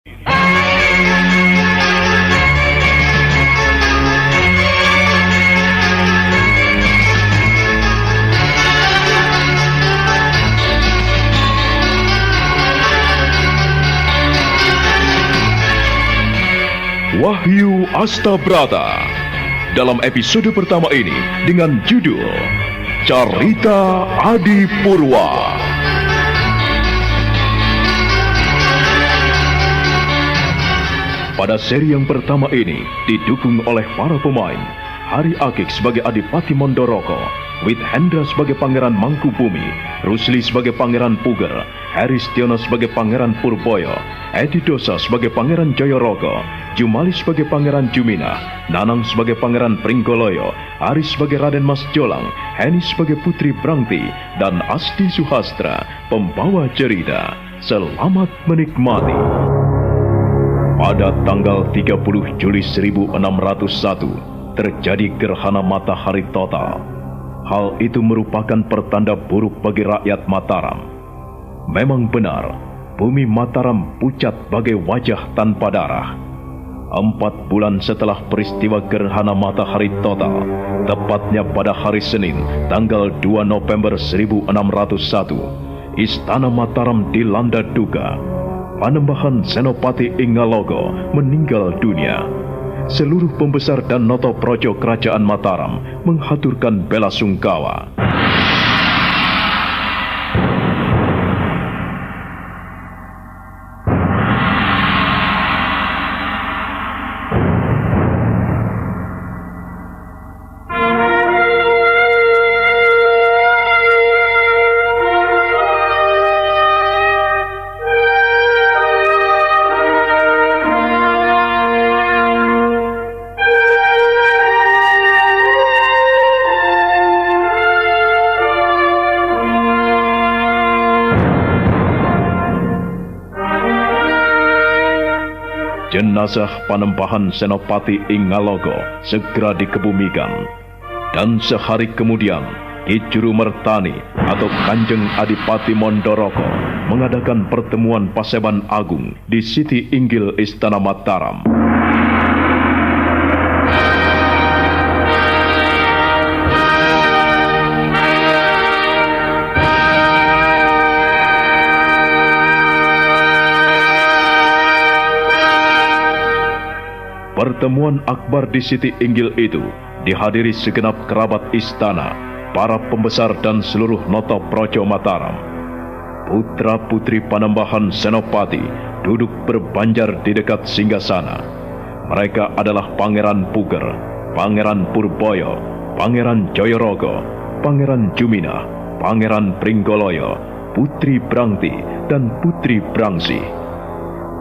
Wahyu Astabrata dalam episode pertama ini dengan judul Carita Adi Purwa. Pada seri yang pertama ini didukung oleh para pemain Hari Akik sebagai Adipati Mondoroko, Wit Hendra sebagai Pangeran Mangkubumi, Rusli sebagai Pangeran Puger, Heris Tiono sebagai Pangeran Purboyo, Edi Dosa sebagai Pangeran Jayorogo, Jumali sebagai Pangeran Jumina, Nanang sebagai Pangeran Pringgoloyo, Aris sebagai Raden Mas Jolang, Heni sebagai Putri Brangti, dan Asti Suhastra, pembawa cerita. Selamat menikmati. Pada tanggal 30 Juli 1601, terjadi gerhana matahari total. Hal itu merupakan pertanda buruk bagi rakyat Mataram. Memang benar, bumi Mataram pucat bagai wajah tanpa darah. 4 bulan setelah peristiwa gerhana matahari total, tepatnya pada hari Senin, tanggal 2 November 1601, Istana Mataram dilanda duka. Panembahan Senopati Ingalogo meninggal dunia. Seluruh pembesar dan noto projo kerajaan Mataram menghaturkan bela sungkawa. Jenazah Panembahan Senopati Ingalogo segera dikebumikan. Dan sehari kemudian, Ki Juru Mertani atau Kanjeng Adipati Mondoroko mengadakan pertemuan Paseban Agung di Siti Inggil Istana Mataram. Pertemuan akbar di Siti Inggil itu dihadiri segenap kerabat istana, para pembesar dan seluruh noto projo Mataram. Putra-putri Panembahan Senopati duduk berbanjar di dekat singgasana. Mereka adalah Pangeran Puger, Pangeran Purboyo, Pangeran Jayorogo, Pangeran Jumina, Pangeran Pringgoloyo, Putri Brangti, dan Putri Brangsi.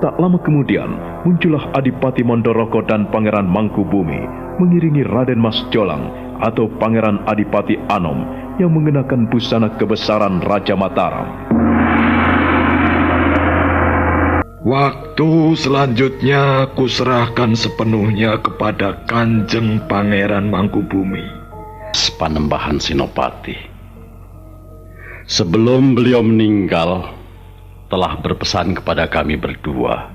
Tak lama kemudian, muncullah Adipati Mondoroko dan Pangeran Mangkubumi mengiringi Raden Mas Jolang atau Pangeran Adipati Anom yang mengenakan busana kebesaran Raja Mataram. Waktu selanjutnya kuserahkan sepenuhnya kepada Kanjeng Pangeran Mangkubumi, Panembahan Senopati. Sebelum beliau meninggal, telah berpesan kepada kami berdua,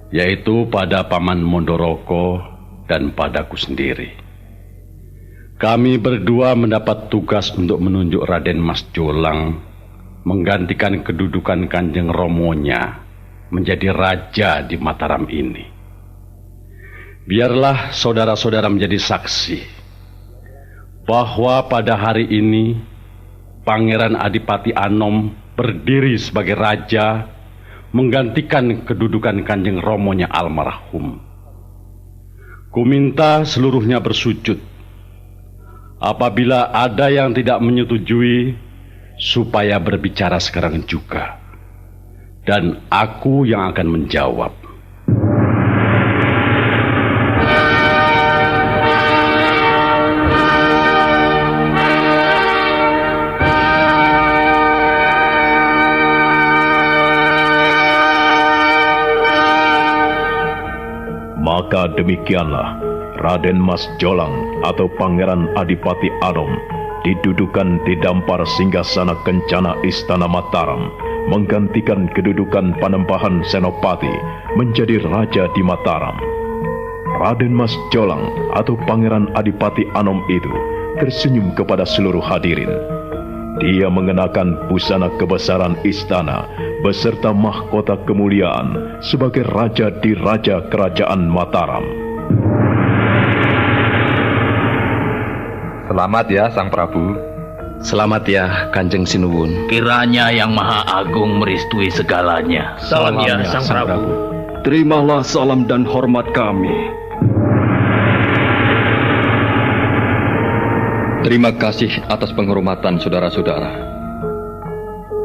yaitu pada Paman Mondoroko dan padaku sendiri. Kami berdua mendapat tugas untuk menunjuk Raden Mas Jolang menggantikan kedudukan Kanjeng Romonya menjadi raja di Mataram ini. Biarlah saudara-saudara menjadi saksi bahwa pada hari ini Pangeran Adipati Anom berdiri sebagai raja menggantikan kedudukan Kanjeng Romonya almarhum. Kuminta seluruhnya bersujud. Apabila ada yang tidak menyetujui, supaya berbicara sekarang juga. Dan aku yang akan menjawab. Maka demikianlah Raden Mas Jolang atau Pangeran Adipati Anom didudukan di dampar singgasana kencana Istana Mataram menggantikan kedudukan Panembahan Senopati menjadi raja di Mataram. Raden Mas Jolang atau Pangeran Adipati Anom itu tersenyum kepada seluruh hadirin. Dia mengenakan busana kebesaran istana beserta mahkota kemuliaan sebagai raja di Raja Kerajaan Mataram. Selamat ya Sang Prabu. Selamat ya Kanjeng Sinuwun. Kiranya Yang Maha Agung merestui segalanya. Salam ya Sang Prabu. Terimalah salam dan hormat kami. Terima kasih atas penghormatan saudara-saudara.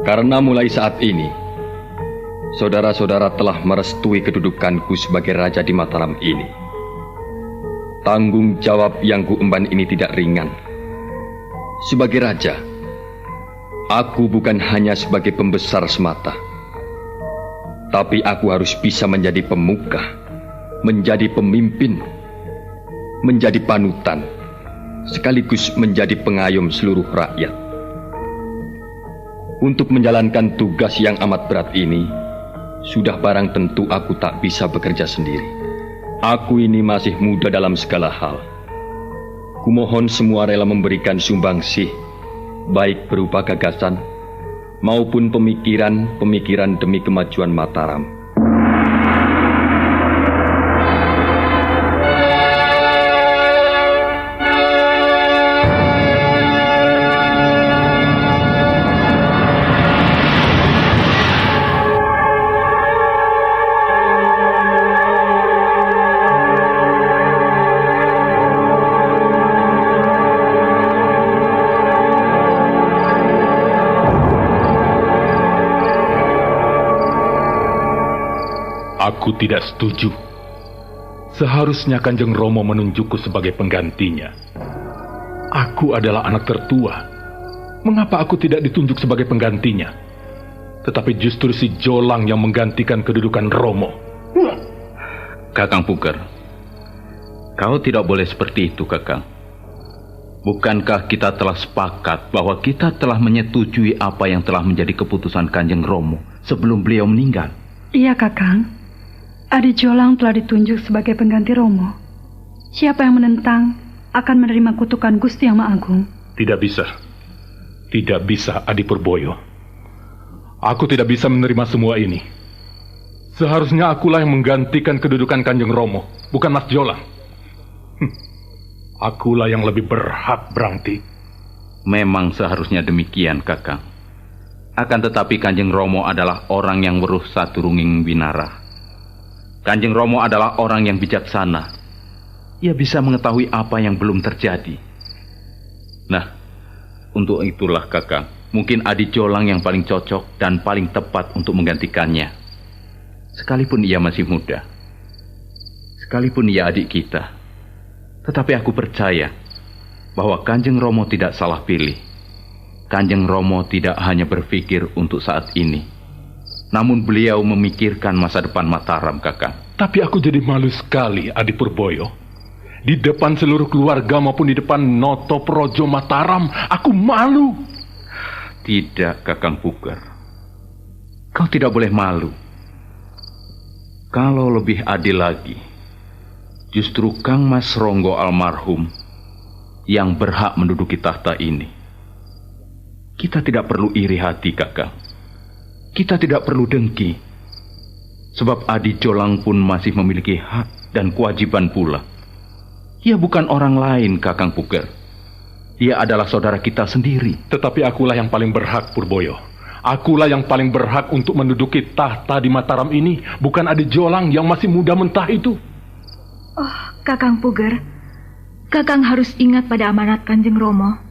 Karena mulai saat ini, saudara-saudara telah merestui kedudukanku sebagai raja di Mataram ini. Tanggung jawab yang kuemban ini tidak ringan. Sebagai raja, aku bukan hanya sebagai pembesar semata, tapi aku harus bisa menjadi pemuka, menjadi pemimpin, menjadi panutan, sekaligus menjadi pengayom seluruh rakyat. Untuk menjalankan tugas yang amat berat ini, sudah barang tentu aku tak bisa bekerja sendiri. Aku ini masih muda dalam segala hal. Kumohon semua rela memberikan sumbangsih, baik berupa gagasan maupun pemikiran demi kemajuan Mataram. Aku tidak setuju. Seharusnya Kanjeng Romo menunjukku sebagai penggantinya. Aku adalah anak tertua. Mengapa aku tidak ditunjuk sebagai penggantinya? Tetapi justru si Jolang yang menggantikan kedudukan Romo. Kakang Puger, kau tidak boleh seperti itu, Kakang. Bukankah kita telah sepakat bahwa kita telah menyetujui apa yang telah menjadi keputusan Kanjeng Romo sebelum beliau meninggal? Iya, Kakang. Adi Jolang telah ditunjuk sebagai pengganti Romo. Siapa yang menentang akan menerima kutukan Gusti Yang Maha Agung. Tidak bisa. Tidak bisa, Adi Purboyo. Aku tidak bisa menerima semua ini. Seharusnya akulah yang menggantikan kedudukan Kanjeng Romo, bukan Mas Jolang. Akulah yang lebih berhak, Brangti. Memang seharusnya demikian, Kakang. Akan tetapi Kanjeng Romo adalah orang yang weruh saturunging winara. Kanjeng Romo adalah orang yang bijaksana. Ia bisa mengetahui apa yang belum terjadi. Nah, untuk itulah Kakang, mungkin Adi Jolang yang paling cocok dan paling tepat untuk menggantikannya. Sekalipun ia masih muda, sekalipun ia adik kita, tetapi aku percaya bahwa Kanjeng Romo tidak salah pilih. Kanjeng Romo tidak hanya berpikir untuk saat ini, namun beliau memikirkan masa depan Mataram, Kakang. Tapi aku jadi malu sekali, Adi Purboyo. Di depan seluruh keluarga maupun di depan Noto Projo Mataram, aku malu. Tidak, Kakang Puger. Kau tidak boleh malu. Kalau lebih adil lagi, justru Kang Mas Ronggo almarhum yang berhak menduduki tahta ini. Kita tidak perlu iri hati, Kakang. Kita tidak perlu dengki, sebab Adi Jolang pun masih memiliki hak dan kewajiban pula. Ia bukan orang lain, Kakang Puger. Ia adalah saudara kita sendiri. Tetapi akulah yang paling berhak, Purboyo. Akulah yang paling berhak untuk menduduki tahta di Mataram ini, bukan Adi Jolang yang masih muda mentah itu. Oh, Kakang Puger, Kakang harus ingat pada amanat Kanjeng Romo.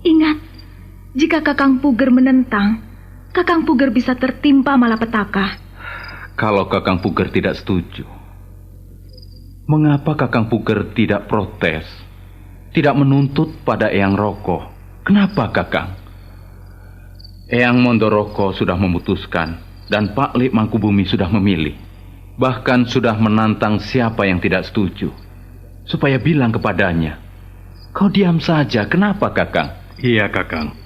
Ingat, jika Kakang Puger menentang, Kakang Puger bisa tertimpa malapetaka. Kalau Kakang Puger tidak setuju, mengapa Kakang Puger tidak protes? Tidak menuntut pada Eyang Roko? Kenapa, Kakang? Eyang Mondoroko sudah memutuskan dan Pak Lik Mangkubumi sudah memilih. Bahkan sudah menantang siapa yang tidak setuju, supaya bilang kepadanya. Kau diam saja, kenapa, Kakang? Iya, Kakang.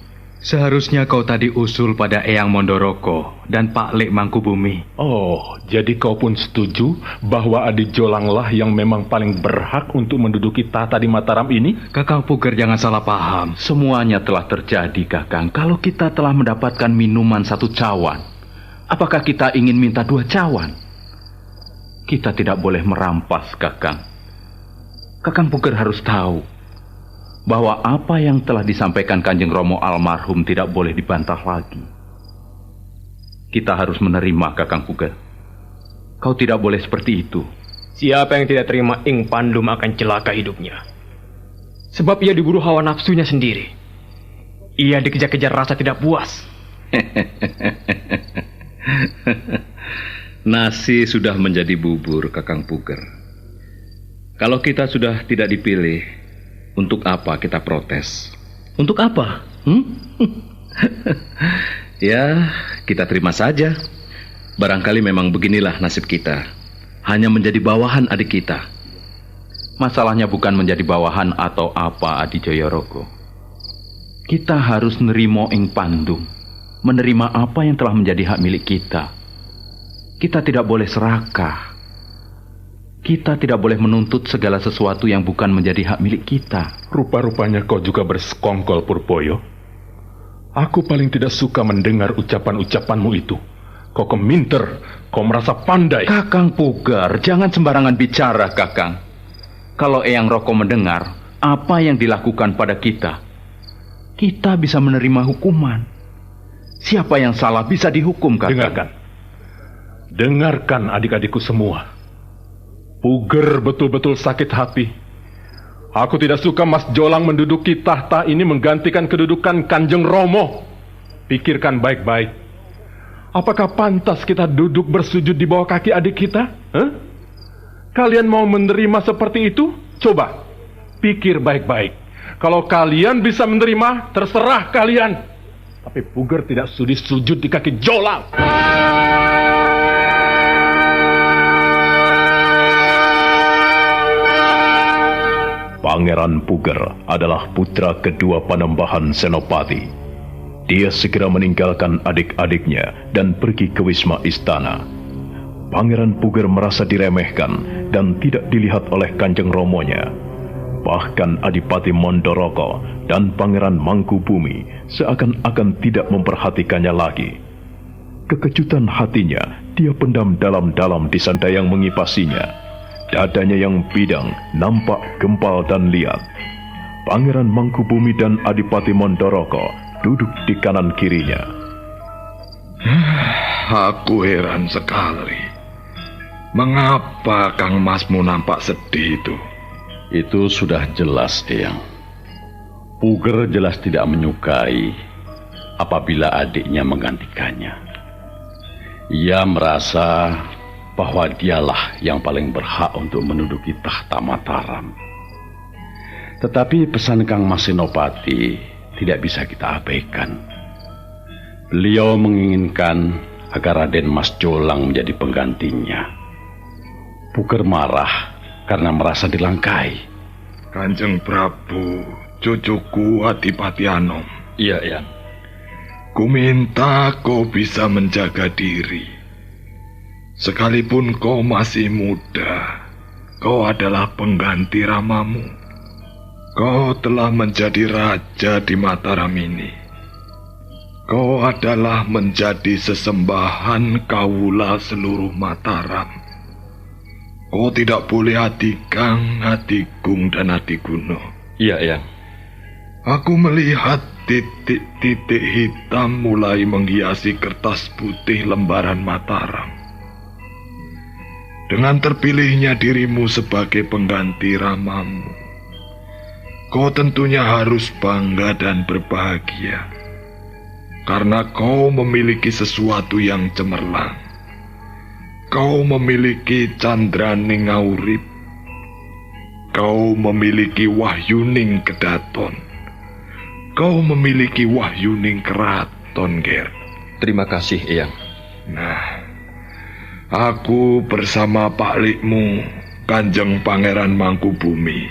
Seharusnya kau tadi usul pada Eyang Mondoroko dan Pak Lek Mangkubumi. Oh, jadi kau pun setuju bahwa Adi Jolanglah yang memang paling berhak untuk menduduki tahta di Mataram ini? Kakang Puger, jangan salah paham. Semuanya telah terjadi, Kakang. Kalau kita telah mendapatkan minuman 1 cawan, apakah kita ingin minta 2 cawan? Kita tidak boleh merampas, Kakang. Kakang Puger harus tahu bahwa apa yang telah disampaikan Kanjeng Romo almarhum tidak boleh dibantah lagi. Kita harus menerima, Kakang Puger. Kau tidak boleh seperti itu. Siapa yang tidak terima Ing Pandum akan celaka hidupnya. Sebab ia diburu hawa nafsunya sendiri. Ia dikejar-kejar rasa tidak puas. Nasi sudah menjadi bubur, Kakang Puger. Kalau kita sudah tidak dipilih, untuk apa kita protes? Untuk apa? Ya, kita terima saja. Barangkali memang beginilah nasib kita. Hanya menjadi bawahan adik kita. Masalahnya bukan menjadi bawahan atau apa, Adi Joyorogo. Kita harus nerimo Ing Pandum. Menerima apa yang telah menjadi hak milik kita. Kita tidak boleh serakah. Kita tidak boleh menuntut segala sesuatu yang bukan menjadi hak milik kita. Rupa-rupanya kau juga bersekongkol, Purboyo. Aku paling tidak suka mendengar ucapan-ucapanmu itu. Kau keminter, kau merasa pandai. Kakang Puger, jangan sembarangan bicara, Kakang. Kalau Eyang Roko mendengar apa yang dilakukan pada kita, kita bisa menerima hukuman. Siapa yang salah bisa dihukum, Kakang. Dengarkan adik-adikku semua. Puger betul-betul sakit hati. Aku tidak suka Mas Jolang menduduki tahta ini menggantikan kedudukan Kanjeng Romo. Pikirkan baik-baik. Apakah pantas kita duduk bersujud di bawah kaki adik kita? Kalian mau menerima seperti itu? Coba, pikir baik-baik. Kalau kalian bisa menerima, terserah kalian. Tapi Puger tidak sudi sujud di kaki Jolang. Pangeran Puger adalah putra kedua Panembahan Senopati. Dia segera meninggalkan adik-adiknya dan pergi ke wisma istana. Pangeran Puger merasa diremehkan dan tidak dilihat oleh Kanjeng Romonya. Bahkan Adipati Mondoroko dan Pangeran Mangkubumi seakan-akan tidak memperhatikannya lagi. Kekejutan hatinya dia pendam dalam-dalam di sanda yang mengipasinya. Dadanya yang bidang nampak gempal dan liat. Pangeran Mangkubumi dan Adipati Mondoroko duduk di kanan kirinya. Aku heran sekali. Mengapa Kang Masmu nampak sedih itu? Itu sudah jelas, Eyang. Puger jelas tidak menyukai apabila adiknya menggantikannya. Ia merasa bahwa dialah yang paling berhak untuk menduduki tahta Mataram. Tetapi pesan Kang Mas Senopati tidak bisa kita abaikan. Beliau menginginkan agar Raden Mas Jolang menjadi penggantinya. Puger marah karena merasa dilangkai. Kanjeng Prabu, cucuku Adipati Anom. Iya, Eyang. Ku minta kau bisa menjaga diri. Sekalipun kau masih muda, kau adalah pengganti Ramamu. Kau telah menjadi raja di Mataram ini. Kau adalah menjadi sesembahan kaula seluruh Mataram. Kau tidak boleh Adikang, Adigung, dan Adiguno. Iya, Eyang. Aku melihat titik-titik hitam mulai menghiasi kertas putih lembaran Mataram. Dengan terpilihnya dirimu sebagai pengganti Ramamu, kau tentunya harus bangga dan berbahagia. Karena kau memiliki sesuatu yang cemerlang. Kau memiliki candraning ngaurip. Kau memiliki wahyuning kedaton. Kau memiliki wahyuning keraton, Ger. Terima kasih, Eyang. Nah, aku bersama Pak Likmu, Kanjeng Pangeran Mangkubumi,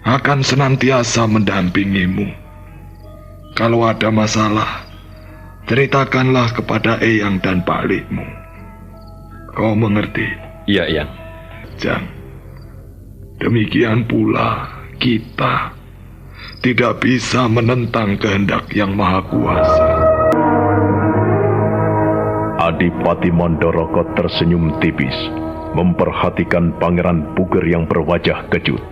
akan senantiasa mendampingimu. Kalau ada masalah, ceritakanlah kepada Eyang dan Paklikmu. Kau mengerti? Iya, Eyang. Jang, demikian pula kita tidak bisa menentang kehendak Yang Maha Kuasa. Adipati Mandoroko tersenyum tipis, memperhatikan Pangeran Puger yang berwajah kejut.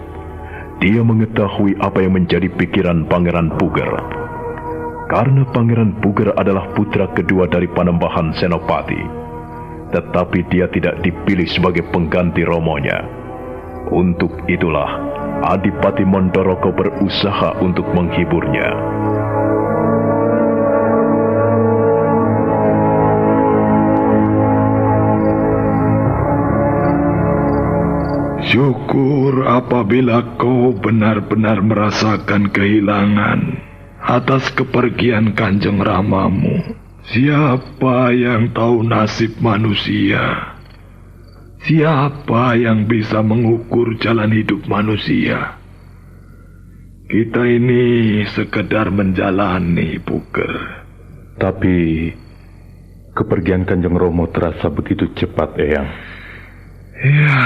Dia mengetahui apa yang menjadi pikiran Pangeran Puger. Karena Pangeran Puger adalah putra kedua dari Panembahan Senopati, tetapi dia tidak dipilih sebagai pengganti romonya. Untuk itulah Adipati Mandoroko berusaha untuk menghiburnya. Syukur apabila kau benar-benar merasakan kehilangan atas kepergian Kanjeng Ramamu. Siapa yang tahu nasib manusia? Siapa yang bisa mengukur jalan hidup manusia? Kita ini sekedar menjalani, Puger. Tapi kepergian Kanjeng Romo terasa begitu cepat, Eyang. Ya,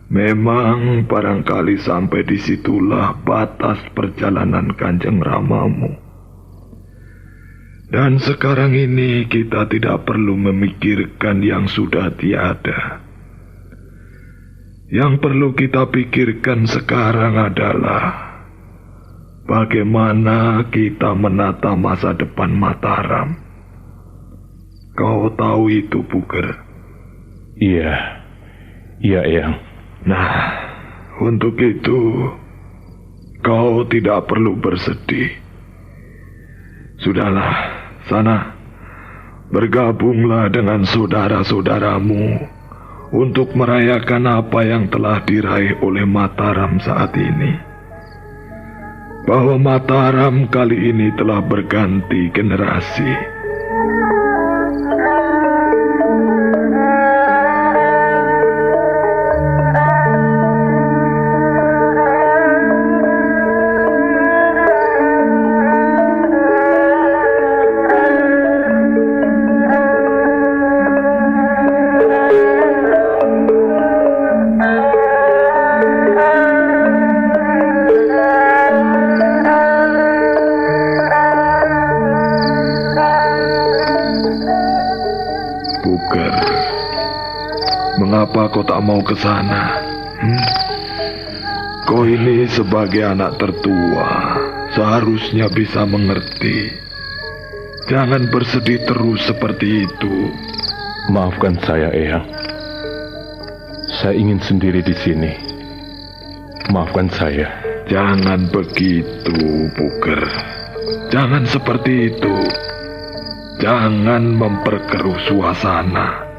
memang barangkali sampai disitulah batas perjalanan Kanjeng Ramamu. Dan sekarang ini kita tidak perlu memikirkan yang sudah tiada. Yang perlu kita pikirkan sekarang adalah bagaimana kita menata masa depan Mataram. Kau tahu itu, Puger? Iya, Eyang. Nah, untuk itu kau tidak perlu bersedih. Sudahlah, sana bergabunglah dengan saudara-saudaramu untuk merayakan apa yang telah diraih oleh Mataram saat ini. Bahwa Mataram kali ini telah berganti generasi. Mengapa kau tak mau ke sana? Kau ini sebagai anak tertua seharusnya bisa mengerti. Jangan bersedih terus seperti itu. Maafkan saya, Eyang. Saya ingin sendiri di sini. Maafkan saya. Jangan begitu, Puger. Jangan seperti itu. Jangan memperkeruh suasana.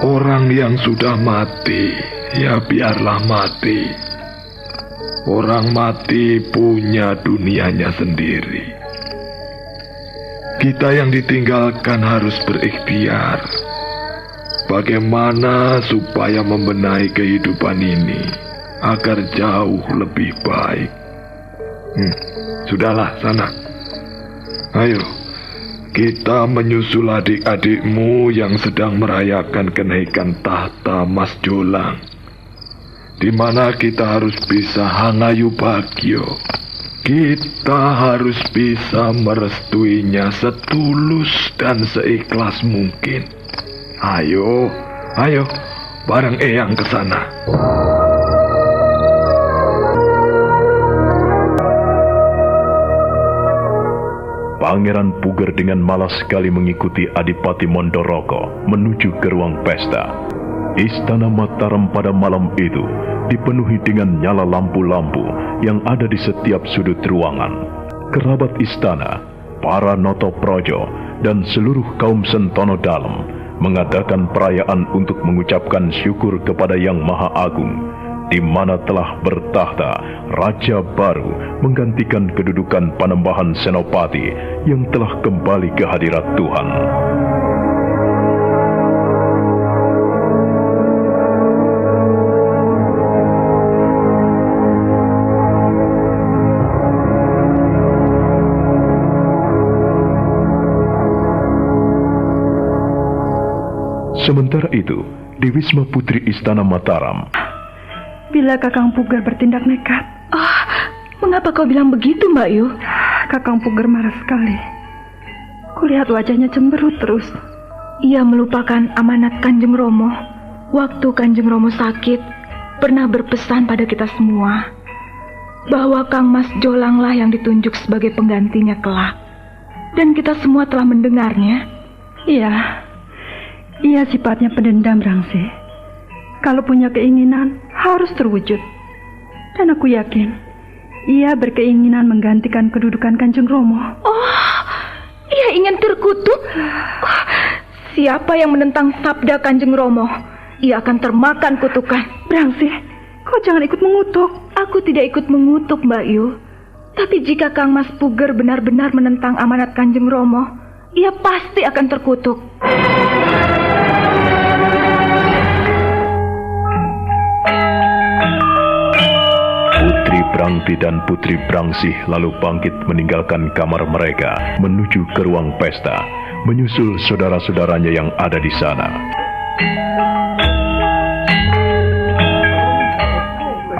Orang yang sudah mati, ya biarlah mati. Orang mati punya dunianya sendiri. Kita yang ditinggalkan harus berikhtiar. Bagaimana supaya membenahi kehidupan ini agar jauh lebih baik. Sudahlah, sana. Ayo. Kita menyusul adik-adikmu yang sedang merayakan kenaikan tahta Mas Jolang, di mana kita harus bisa hangayu bagyo. Kita harus bisa merestuinya setulus dan seikhlas mungkin. Ayo, bareng Eyang ke sana. Pangeran Puger dengan malas sekali mengikuti Adipati Mandoroko menuju ke ruang pesta. Istana Mataram pada malam itu dipenuhi dengan nyala lampu-lampu yang ada di setiap sudut ruangan. Kerabat istana, para noto projo, dan seluruh kaum sentono dalam mengadakan perayaan untuk mengucapkan syukur kepada Yang Maha Agung, di mana telah bertahta Raja baru menggantikan kedudukan Panembahan Senopati yang telah kembali ke hadirat Tuhan. Sementara itu, di Wisma Putri Istana Mataram. Bila Kakang Puger bertindak nekat. Mengapa kau bilang begitu, Mbak Yu? Kakang Puger marah sekali. Kulihat wajahnya cemberut terus. Ia melupakan amanat Kanjeng Romo. Waktu Kanjeng Romo sakit, pernah berpesan pada kita semua bahwa Kang Mas Jolanglah yang ditunjuk sebagai penggantinya kelak. Dan kita semua telah mendengarnya. Iya, ia sifatnya pendendam, Rangsi. Kalau punya keinginan, harus terwujud. Dan aku yakin, ia berkeinginan menggantikan kedudukan Kanjeng Romo. Ia ingin terkutuk? Siapa yang menentang sabda Kanjeng Romo, ia akan termakan kutukan. Rangsi, kau jangan ikut mengutuk. Aku tidak ikut mengutuk, Mbak Yu. Tapi jika Kang Mas Puger benar-benar menentang amanat Kanjeng Romo, ia pasti akan terkutuk. Putri Brangti dan Putri Brangsih lalu bangkit meninggalkan kamar mereka menuju ke ruang pesta, menyusul saudara-saudaranya yang ada di sana.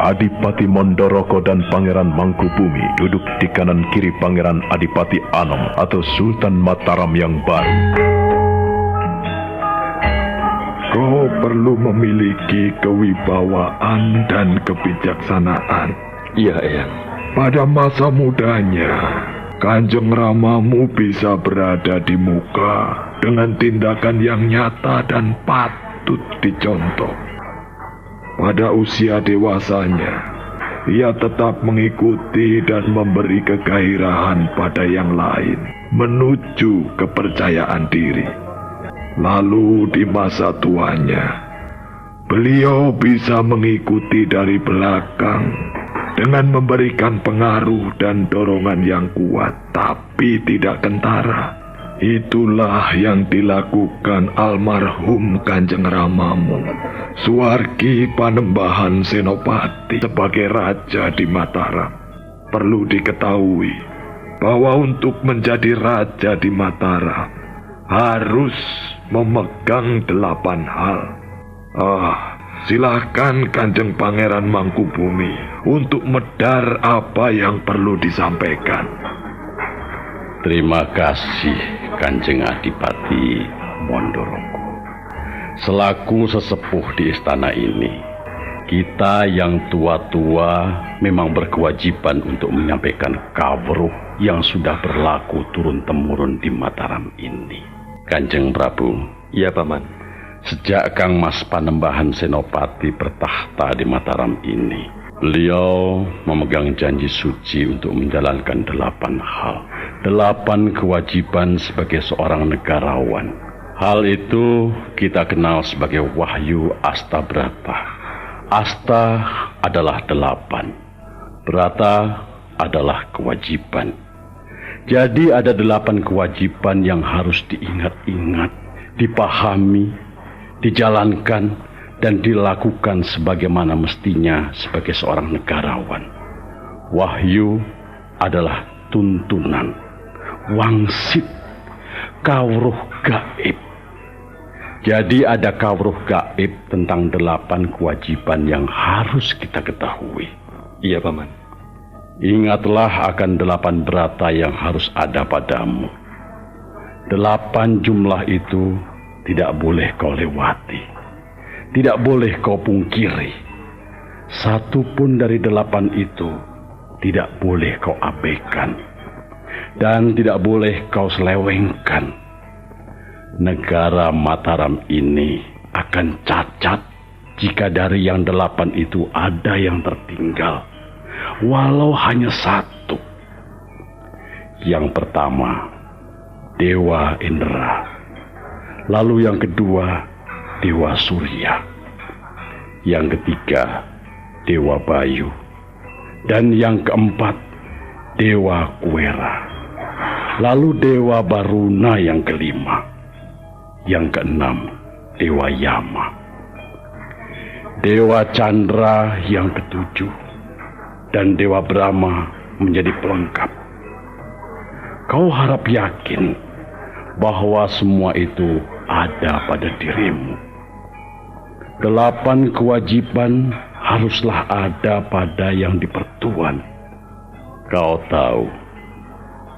Adipati Mondoroko dan Pangeran Mangkubumi duduk di kanan kiri Pangeran Adipati Anom atau Sultan Mataram yang baru. Kau perlu memiliki kewibawaan dan kebijaksanaan. Iya, Eyang. Pada masa mudanya, Kanjeng Ramamu bisa berada di muka dengan tindakan yang nyata dan patut dicontoh. Pada usia dewasanya, ia tetap mengikuti dan memberi kegairahan pada yang lain, menuju kepercayaan diri. Lalu di masa tuanya, beliau bisa mengikuti dari belakang dengan memberikan pengaruh dan dorongan yang kuat, tapi tidak kentara. Itulah yang dilakukan almarhum Kanjeng Ramamu, Suwargi Panembahan Senopati sebagai raja di Mataram. Perlu diketahui bahwa untuk menjadi raja di Mataram harus memegang 8 hal. Silakan Kanjeng Pangeran Mangkubumi untuk medar apa yang perlu disampaikan. Terima kasih Kanjeng Adipati Mondoroko. Selaku sesepuh di istana ini, kita yang tua-tua memang berkewajiban untuk menyampaikan kawruh yang sudah berlaku turun-temurun di Mataram ini. Kanjeng Prabu. Ya, Paman. Sejak Kang Mas Panembahan Senopati bertahta di Mataram ini, beliau memegang janji suci untuk menjalankan 8 hal. 8 kewajiban sebagai seorang negarawan. Hal itu kita kenal sebagai Wahyu Astabrata. Asta adalah 8. Brata adalah kewajiban. Jadi ada 8 kewajiban yang harus diingat-ingat, dipahami, dijalankan, dan dilakukan sebagaimana mestinya sebagai seorang negarawan. Wahyu adalah tuntunan, wangsit, kawruh gaib. Jadi ada kawruh gaib tentang 8 kewajiban yang harus kita ketahui. Iya, Paman. Ingatlah akan 8 brata yang harus ada padamu. 8 jumlah itu tidak boleh kau lewati, tidak boleh kau pungkiri. 1 pun dari 8 itu tidak boleh kau abaikan, dan tidak boleh kau selewengkan. Negara Mataram ini akan cacat jika dari yang 8 itu ada yang tertinggal, walau hanya 1. Yang pertama, Dewa Indra. Lalu yang kedua, Dewa Surya. Yang ketiga, Dewa Bayu. Dan yang keempat, Dewa Kuera. Lalu Dewa Baruna yang kelima. Yang keenam, Dewa Yama. Dewa Chandra yang ketujuh. Dan Dewa Brahma menjadi pelengkap. Kau harap yakin bahwa semua itu ada pada dirimu. 8 kewajiban haruslah ada pada yang dipertuan. Kau tahu,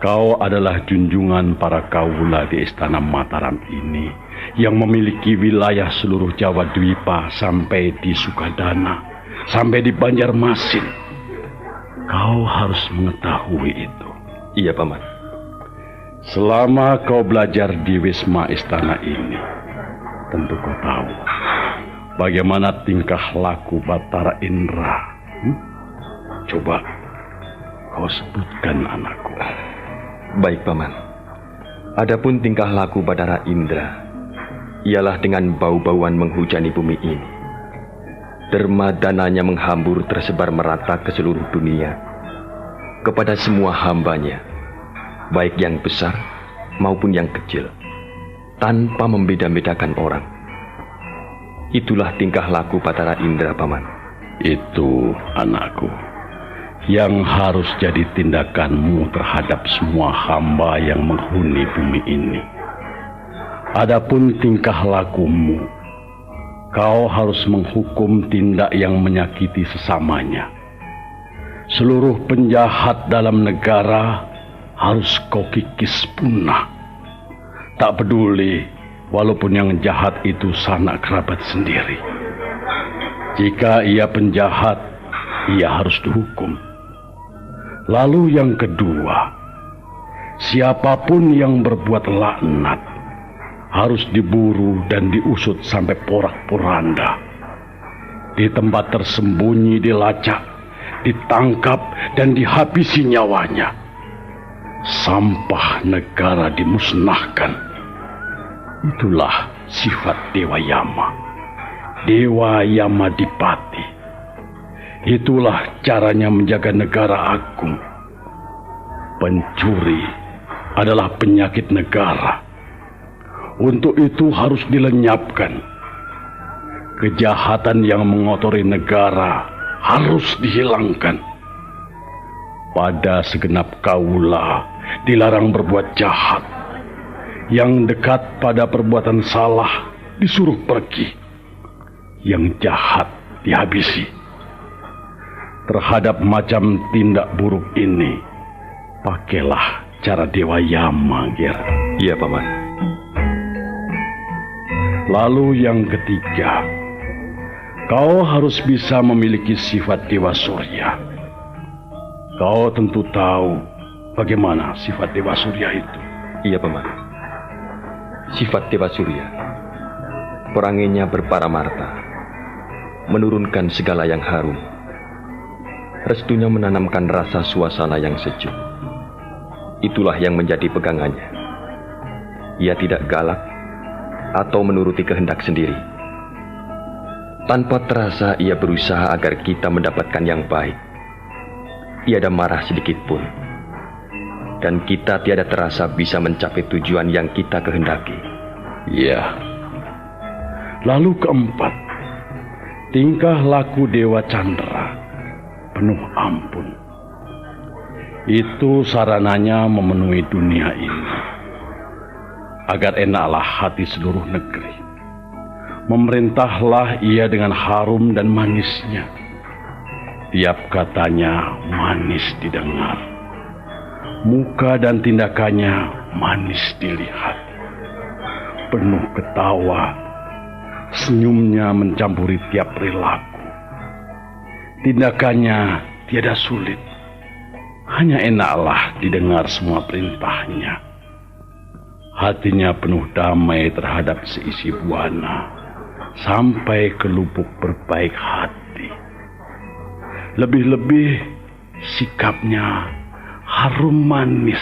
kau adalah junjungan para kaula di Istana Mataram ini yang memiliki wilayah seluruh Jawa Dwipa sampai di Sukadana, sampai di Banjarmasin. Kau harus mengetahui itu. Iya, Paman. Selama kau belajar di Wisma Istana ini, tentu kau tahu bagaimana tingkah laku Batara Indra. Coba kau sebutkan, anakku. Baik, Paman. Adapun tingkah laku Batara Indra ialah dengan bau-bauan menghujani bumi ini. Dermadananya menghambur tersebar merata ke seluruh dunia kepada semua hambanya, baik yang besar maupun yang kecil, tanpa membeda-bedakan orang. Itulah tingkah laku Batara Indra, Paman. Itu, anakku, yang harus jadi tindakanmu terhadap semua hamba yang menghuni bumi ini. Adapun tingkah lakumu, kau harus menghukum tindak yang menyakiti sesamanya. Seluruh penjahat dalam negara harus kau kikis punah. Tak peduli walaupun yang jahat itu sanak kerabat sendiri. Jika ia penjahat, ia harus dihukum. Lalu yang kedua, siapapun yang berbuat laknat harus diburu dan diusut sampai porak-poranda. Di tempat tersembunyi dilacak, ditangkap dan dihabisi nyawanya. Sampah negara dimusnahkan. Itulah sifat Dewa Yama. Dewa Yamadipati. Itulah caranya menjaga negara agung. Pencuri adalah penyakit negara. Untuk itu harus dilenyapkan. Kejahatan yang mengotori negara harus dihilangkan. Pada segenap kaula dilarang berbuat jahat. Yang dekat pada perbuatan salah disuruh pergi. Yang jahat dihabisi. Terhadap macam tindak buruk ini, pakailah cara Dewa Yama, Ger. Iya, Paman. Lalu yang ketiga, kau harus bisa memiliki sifat Dewa Surya. Kau tentu tahu bagaimana sifat Dewa Surya itu. Iya, Paman. Sifat Dewa Surya, peranginya berparamarta, menurunkan segala yang harum. Restunya menanamkan rasa suasana yang sejuk. Itulah yang menjadi pegangannya. Ia tidak galak atau menuruti kehendak sendiri. Tanpa terasa ia berusaha agar kita mendapatkan yang baik. Tiada marah sedikit pun. Dan kita tiada terasa bisa mencapai tujuan yang kita kehendaki. Ya. Lalu keempat, tingkah laku Dewa Chandra penuh ampun. Itu sarananya memenuhi dunia ini, agar enaklah hati seluruh negeri. Memerintahlah ia dengan harum dan manisnya. Tiap katanya manis didengar. Muka dan tindakannya manis dilihat. Penuh ketawa, senyumnya mencampuri tiap perilaku. Tindakannya tiada sulit. Hanya enaklah didengar semua perintahnya. Hatinya penuh damai terhadap seisi buana, sampai ke lubuk berbaik hati. Lebih-lebih sikapnya harum manis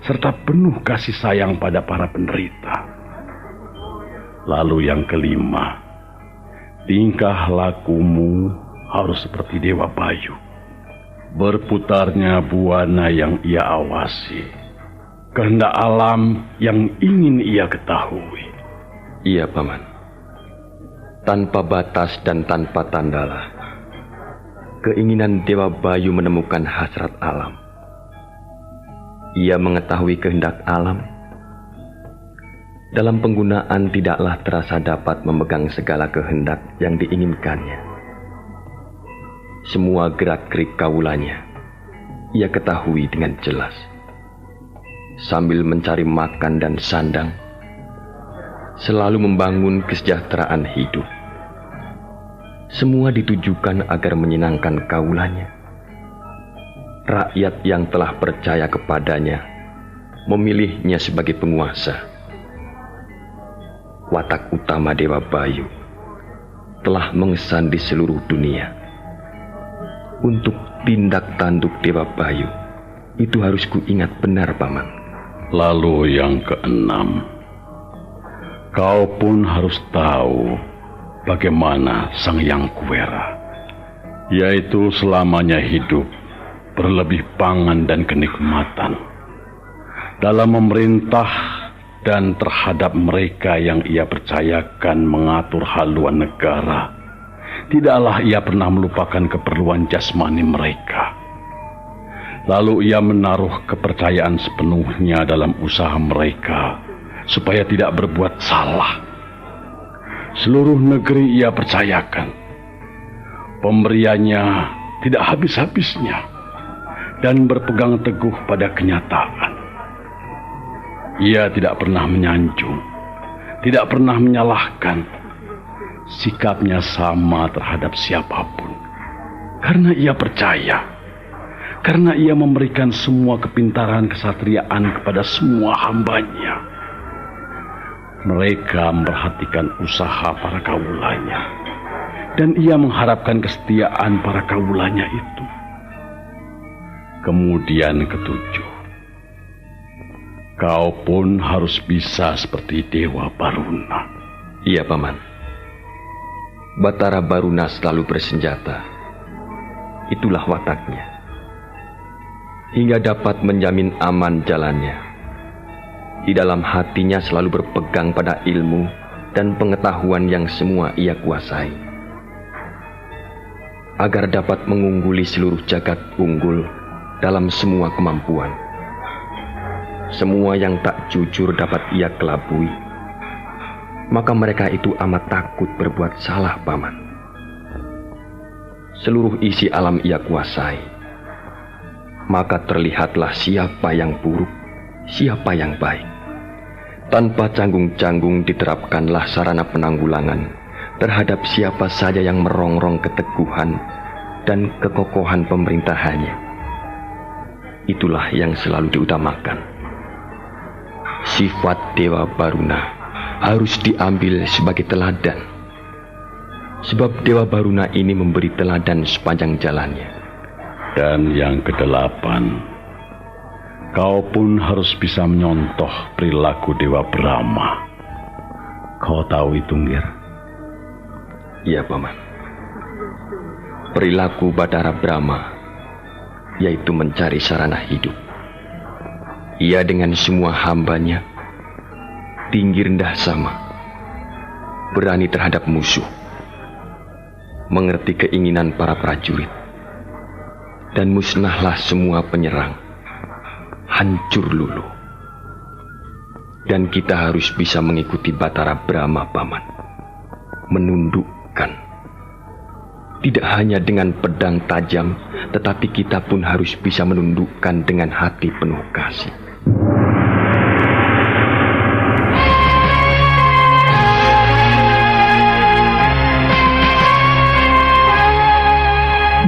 serta penuh kasih sayang pada para penderita. Lalu yang kelima, tingkah lakumu harus seperti Dewa Bayu. Berputarnya buana yang ia awasi, kehendak alam yang ingin ia ketahui. Iya, Paman. Tanpa batas dan tanpa tandala, keinginan Dewa Bayu menemukan hasrat alam. Ia mengetahui kehendak alam Dalam penggunaan tidaklah terasa dapat memegang segala kehendak yang diinginkannya. Semua gerak-gerik kaulanya ia ketahui dengan jelas. Sambil mencari makan dan sandang, selalu membangun kesejahteraan hidup. Semua ditujukan agar menyenangkan kaulanya. Rakyat yang telah percaya kepadanya memilihnya sebagai penguasa. Watak utama Dewa Bayu telah mengesan di seluruh dunia. Untuk tindak tanduk Dewa Bayu itu harus kuingat benar, Paman. Lalu yang keenam, kau pun harus tahu bagaimana Sang Yang Kuwera, yaitu selamanya hidup berlebih pangan dan kenikmatan dalam memerintah dan terhadap mereka yang ia percayakan mengatur haluan negara. Tidaklah ia pernah melupakan keperluan jasmani mereka. Lalu ia menaruh kepercayaan sepenuhnya dalam usaha mereka supaya tidak berbuat salah. Seluruh negeri ia percayakan. Pemberiannya tidak habis-habisnya dan berpegang teguh pada kenyataan. Ia tidak pernah menyanjung, tidak pernah menyalahkan. Sikapnya sama terhadap siapapun. Karena ia percaya, karena ia memberikan semua kepintaran kesatriaan kepada semua hambanya. Mereka memperhatikan usaha para kaulanya, dan ia mengharapkan kesetiaan para kaulanya itu. Kemudian ketujuh, kau pun harus bisa seperti Dewa Baruna. Iya, Paman. Batara Baruna selalu bersenjata. Itulah wataknya. Hingga dapat menjamin aman jalannya. Di dalam hatinya selalu berpegang pada ilmu dan pengetahuan yang semua ia kuasai. Agar dapat mengungguli seluruh jagat unggul dalam semua kemampuan. Semua yang tak jujur dapat ia kelabui. Maka mereka itu amat takut berbuat salah, Paman. Seluruh isi alam ia kuasai. Maka terlihatlah siapa yang buruk, siapa yang baik. Tanpa canggung-canggung diterapkanlah sarana penanggulangan terhadap siapa saja yang merongrong keteguhan dan kekokohan pemerintahannya. Itulah yang selalu diutamakan. Sifat Dewa Baruna harus diambil sebagai teladan. Sebab Dewa Baruna ini memberi teladan sepanjang jalannya. Dan yang kedelapan, kau pun harus bisa menyontoh perilaku Dewa Brahma. Kau tahu itu, Ngir? Iya, Paman. Perilaku Batara Brahma yaitu mencari sarana hidup. Ia dengan semua hambanya tinggi rendah sama, berani terhadap musuh, mengerti keinginan para prajurit, dan musnahlah semua penyerang, hancur luluh. Dan kita harus bisa mengikuti Batara Brahma, Paman, menundukkan. Tidak hanya dengan pedang tajam, tetapi kita pun harus bisa menundukkan dengan hati penuh kasih.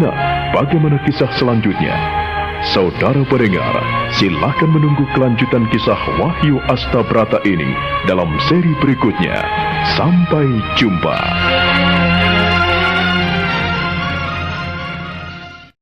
Nah, bagaimana kisah selanjutnya? Saudara pendengar, silakan menunggu kelanjutan kisah Wahyu Astabrata ini dalam seri berikutnya. Sampai jumpa.